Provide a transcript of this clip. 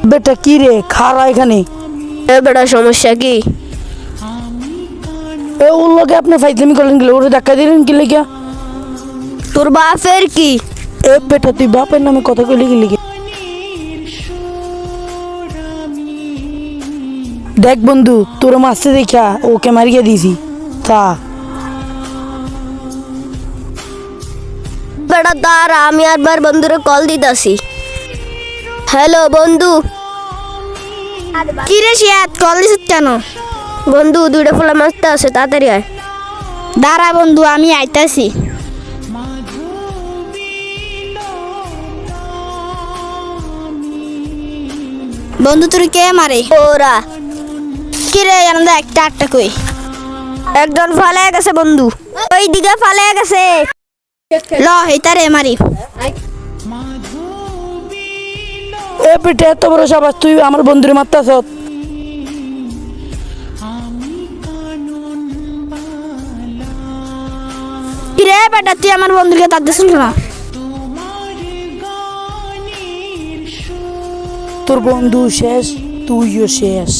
বেটা কি রে খারা এখানে? এ বেটা সমস্যা কি? এ ওর লগে আপনি ফাইজলামি করলেন গেলে ওরে ধাক্কা দিলেন কি লেগা? তোর বাপের কি? এ বেটা তুই বাপের নামে কথা কইলি কি লেগে? দেখ বন্ধু তোর মাসে দেখা ওকে মারিয়ে দিয়েছি তা বেটা দাঁড়া, আমি একবার বন্ধুরে কল দিতাছি। হ্যালো বন্ধু। কি রে শিয়াত কল দিছিস কেন? বন্ধু দুইটা ফোলা মাছতে আছে, তাড়াতাড়ি আয়। দাঁড়া বন্ধু আমি আইতাছি। বন্ধু তোর কে মারে? ওরা কি রে জানা একটা একটা কই। একজন ফালায় গেছে বন্ধু, ওই দিকে ফালায় গেছে। ল হেতারে মারি। এ বেটা এত বড় সাবাস তুই আমার বন্ধুরে মারতাছ? কি রে বেটা তুই আমার বন্ধুকে তার দিছিস না? তোর বন্ধু শেষ তুইও শেষ।